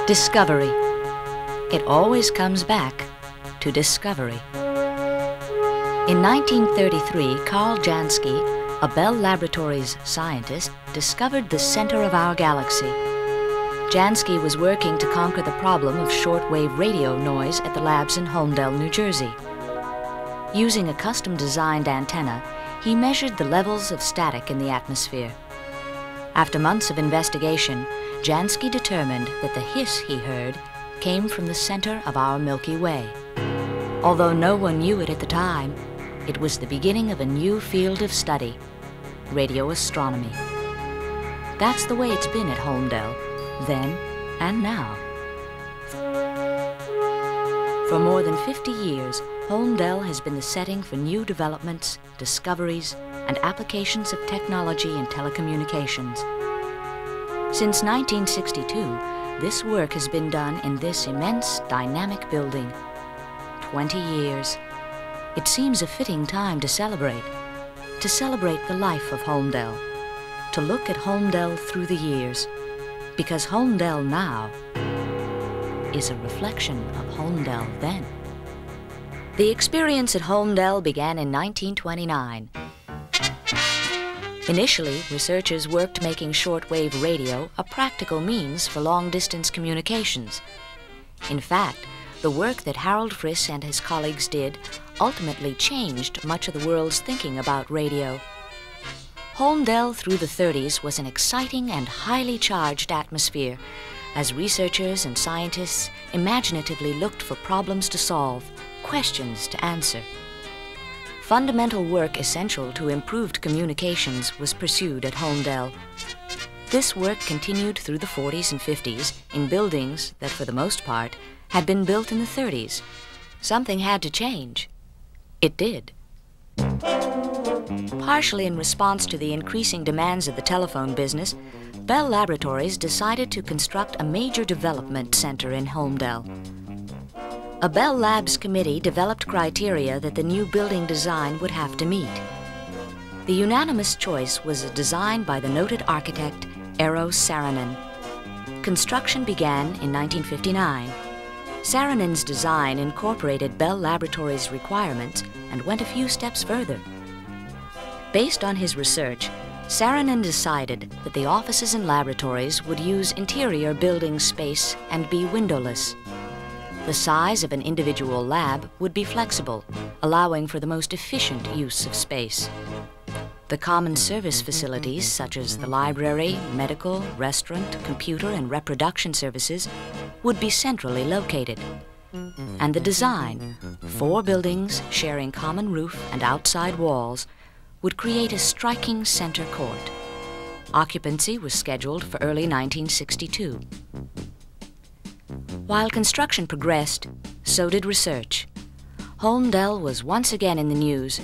Discovery. It always comes back to discovery. In 1933, Carl Jansky, a Bell Laboratories scientist, discovered the center of our galaxy. Jansky was working to conquer the problem of shortwave radio noise at the labs in Holmdel, New Jersey. Using a custom-designed antenna, he measured the levels of static in the atmosphere. After months of investigation, Jansky determined that the hiss he heard came from the center of our Milky Way. Although no one knew it at the time, it was the beginning of a new field of study, radio astronomy. That's the way it's been at Holmdel, then and now. For more than 50 years, Holmdel has been the setting for new developments, discoveries, and applications of technology in telecommunications. Since 1962, this work has been done in this immense, dynamic building. 20 years. It seems a fitting time to celebrate the life of Holmdel, to look at Holmdel through the years, because Holmdel now is a reflection of Holmdel then. The experience at Holmdel began in 1929. Initially, researchers worked making shortwave radio a practical means for long-distance communications. In fact, the work that Harold Friss and his colleagues did ultimately changed much of the world's thinking about radio. Holmdel through the 30s was an exciting and highly charged atmosphere as researchers and scientists imaginatively looked for problems to solve, questions to answer. Fundamental work essential to improved communications was pursued at Holmdel. This work continued through the 40s and 50s in buildings that, for the most part, had been built in the 30s. Something had to change. It did. Partially in response to the increasing demands of the telephone business, Bell Laboratories decided to construct a major development center in Holmdel. A Bell Labs committee developed criteria that the new building design would have to meet. The unanimous choice was a design by the noted architect Eero Saarinen. Construction began in 1959. Saarinen's design incorporated Bell Laboratories' requirements and went a few steps further. Based on his research, Saarinen decided that the offices and laboratories would use interior building space and be windowless. The size of an individual lab would be flexible, allowing for the most efficient use of space. The common service facilities, such as the library, medical, restaurant, computer, and reproduction services, would be centrally located. And the design, 4 buildings sharing common roof and outside walls, would create a striking center court. Occupancy was scheduled for early 1962. While construction progressed, so did research. Holmdel was once again in the news.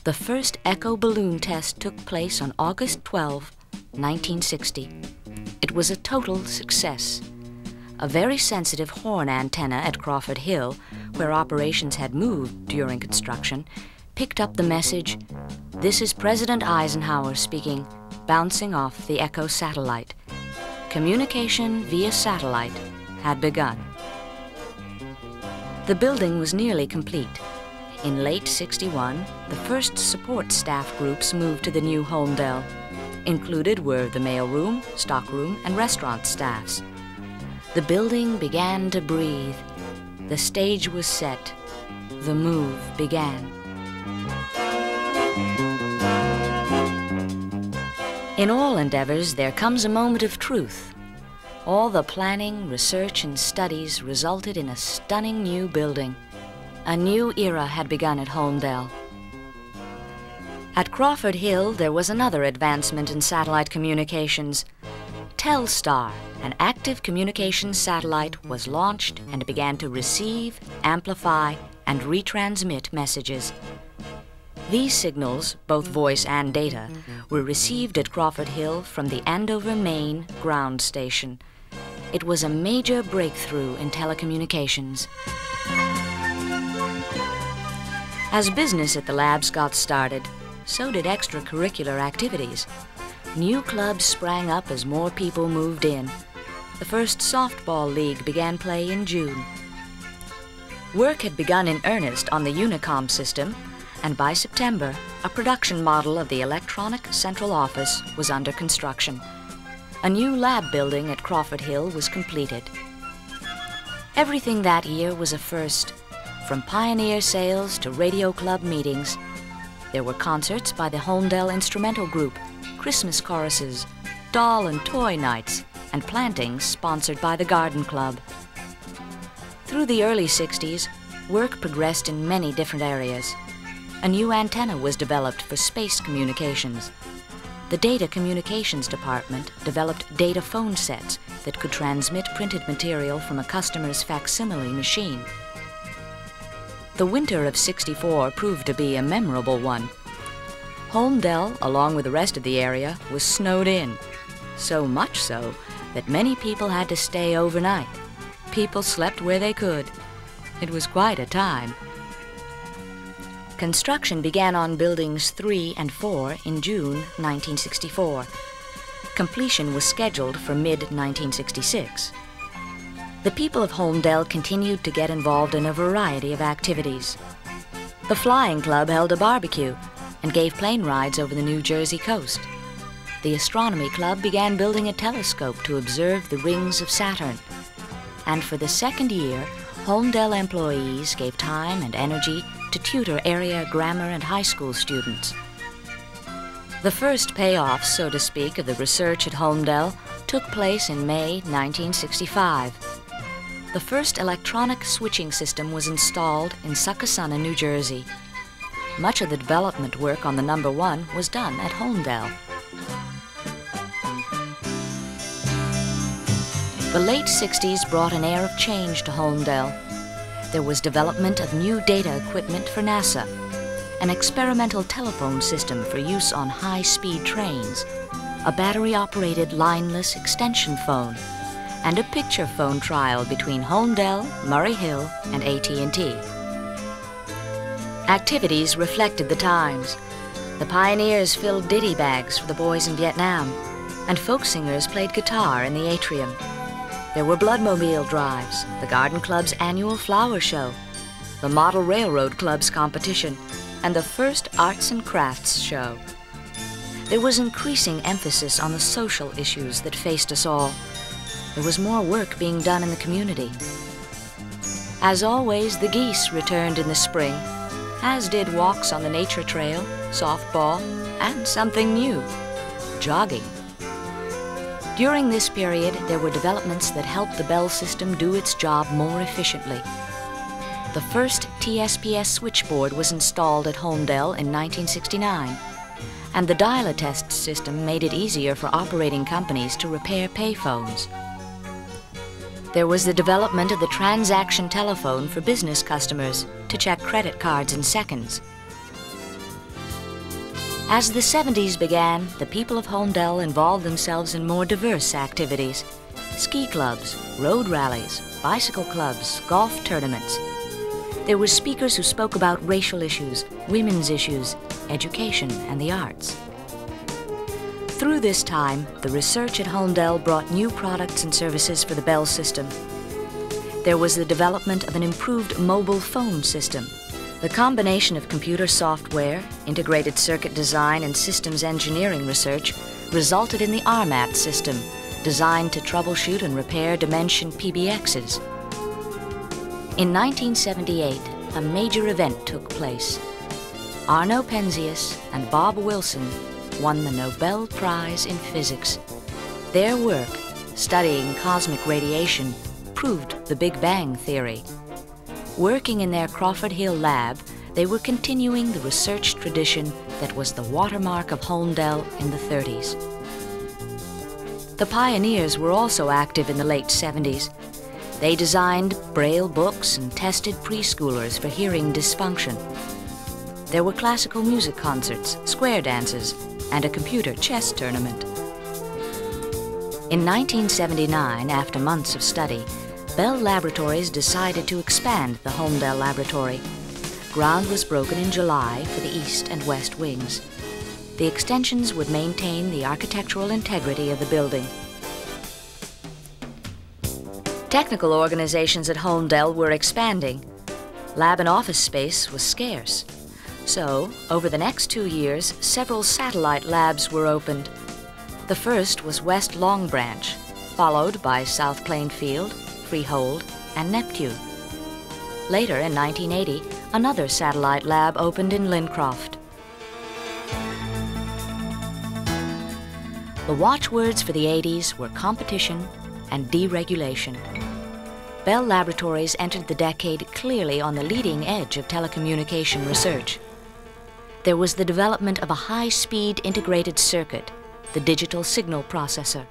The first echo balloon test took place on August 12, 1960. It was a total success. A very sensitive horn antenna at Crawford Hill, where operations had moved during construction, picked up the message, "This is President Eisenhower speaking," bouncing off the Echo satellite. Communication via satellite had begun. The building was nearly complete. In late '61, the first support staff groups moved to the new Holmdel. Included were the mailroom, stockroom, and restaurant staffs. The building began to breathe. The stage was set. The move began. In all endeavors, there comes a moment of truth. All the planning, research, and studies resulted in a stunning new building. A new era had begun at Holmdel. At Crawford Hill, there was another advancement in satellite communications. Telstar, an active communications satellite, was launched and began to receive, amplify, and retransmit messages. These signals, both voice and data, were received at Crawford Hill from the Andover, Maine ground station. It was a major breakthrough in telecommunications. As business at the labs got started, so did extracurricular activities. New clubs sprang up as more people moved in. The first softball league began play in June. Work had begun in earnest on the Unicom system, and by September, a production model of the electronic central office was under construction. A new lab building at Crawford Hill was completed. Everything that year was a first, from pioneer sales to radio club meetings. There were concerts by the Holmdel Instrumental Group, Christmas choruses, doll and toy nights, and plantings sponsored by the Garden Club. Through the early 60s, work progressed in many different areas. A new antenna was developed for space communications. The Data Communications Department developed data phone sets that could transmit printed material from a customer's facsimile machine. The winter of '64 proved to be a memorable one. Holmdel, along with the rest of the area, was snowed in. So much so that many people had to stay overnight. People slept where they could. It was quite a time. Construction began on buildings 3 and 4 in June 1964. Completion was scheduled for mid-1966. The people of Holmdel continued to get involved in a variety of activities. The Flying Club held a barbecue and gave plane rides over the New Jersey coast. The Astronomy Club began building a telescope to observe the rings of Saturn. And for the second year, Holmdel employees gave time and energy to tutor area grammar and high school students. The first payoff, so to speak, of the research at Holmdel took place in May 1965. The first electronic switching system was installed in Succossona, New Jersey. Much of the development work on the number 1 was done at Holmdel. The late 60s brought an air of change to Holmdel. There was development of new data equipment for NASA, an experimental telephone system for use on high-speed trains, a battery-operated lineless extension phone, and a picture phone trial between Holmdel, Murray Hill, and AT&T. Activities reflected the times. The pioneers filled ditty bags for the boys in Vietnam, and folk singers played guitar in the atrium. There were bloodmobile drives, the Garden Club's annual flower show, the Model Railroad Club's competition, and the first Arts and Crafts show. There was increasing emphasis on the social issues that faced us all. There was more work being done in the community. As always, the geese returned in the spring, as did walks on the nature trail, softball, and something new, jogging. During this period, there were developments that helped the Bell system do its job more efficiently. The first TSPS switchboard was installed at Holmdel in 1969, and the dial-a-test system made it easier for operating companies to repair payphones. There was the development of the transaction telephone for business customers to check credit cards in seconds. As the 70s began, the people of Holmdel involved themselves in more diverse activities: ski clubs, road rallies, bicycle clubs, golf tournaments. There were speakers who spoke about racial issues, women's issues, education, and the arts. Through this time, the research at Holmdel brought new products and services for the Bell system. There was the development of an improved mobile phone system. The combination of computer software, integrated circuit design, and systems engineering research resulted in the RMAT system, designed to troubleshoot and repair Dimension PBXs. In 1978, a major event took place. Arno Penzias and Bob Wilson won the Nobel Prize in Physics. Their work, studying cosmic radiation, proved the Big Bang theory. Working in their Crawford Hill lab, they were continuing the research tradition that was the watermark of Holmdel in the 30s. The pioneers were also active in the late 70s. They designed Braille books and tested preschoolers for hearing dysfunction. There were classical music concerts, square dances, and a computer chess tournament. In 1979, after months of study, Bell Laboratories decided to expand the Holmdel laboratory. Ground was broken in July for the east and west wings. The extensions would maintain the architectural integrity of the building. Technical organizations at Holmdel were expanding. Lab and office space was scarce. So, over the next 2 years, several satellite labs were opened. The first was West Long Branch, followed by South Plainfield, Freehold, and Neptune. Later, in 1980, another satellite lab opened in Lincroft. The watchwords for the 80s were competition and deregulation. Bell Laboratories entered the decade clearly on the leading edge of telecommunication research. There was the development of a high-speed integrated circuit, the digital signal processor.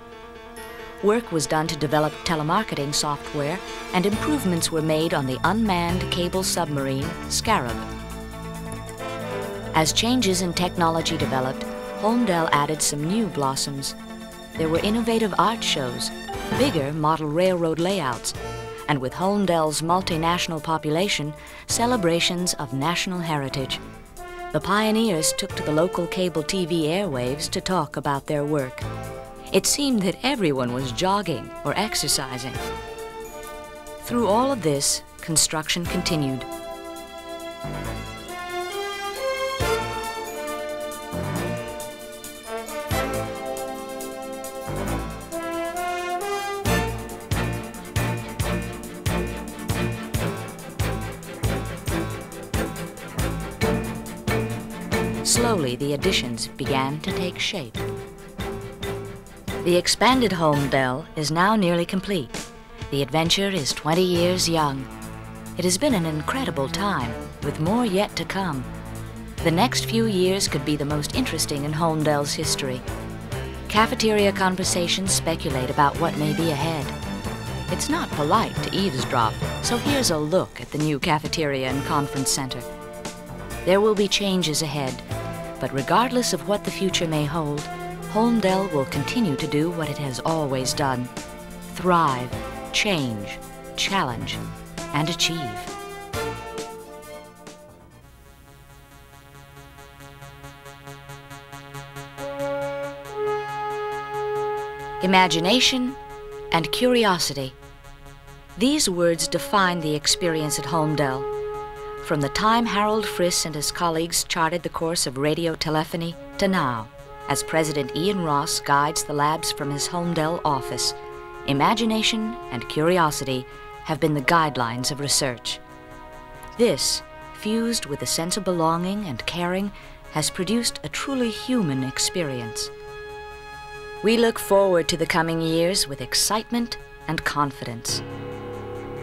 Work was done to develop telemarketing software, and improvements were made on the unmanned cable submarine, Scarab. As changes in technology developed, Holmdel added some new blossoms. There were innovative art shows, bigger model railroad layouts, and with Holmdel's multinational population, celebrations of national heritage. The pioneers took to the local cable TV airwaves to talk about their work. It seemed that everyone was jogging or exercising. Through all of this, construction continued. Slowly, the additions began to take shape. The expanded Holmdel is now nearly complete. The adventure is 20 years young. It has been an incredible time, with more yet to come. The next few years could be the most interesting in Holmdel's history. Cafeteria conversations speculate about what may be ahead. It's not polite to eavesdrop, so here's a look at the new cafeteria and conference center. There will be changes ahead, but regardless of what the future may hold, Holmdel will continue to do what it has always done: thrive, change, challenge, and achieve. Imagination and curiosity. These words define the experience at Holmdel. From the time Harold Friss and his colleagues charted the course of radio telephony to now, as President Ian Ross guides the labs from his Holmdel office, imagination and curiosity have been the guidelines of research. This, fused with a sense of belonging and caring, has produced a truly human experience. We look forward to the coming years with excitement and confidence.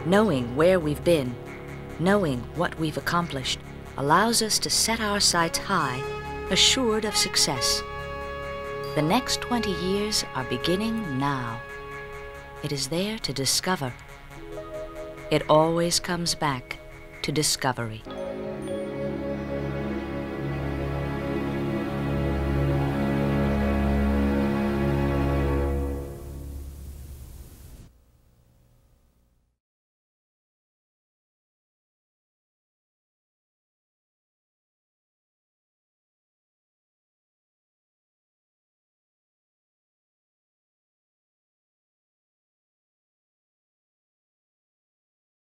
Knowing where we've been, knowing what we've accomplished, allows us to set our sights high, assured of success. The next 20 years are beginning now. It is there to discover. It always comes back to discovery.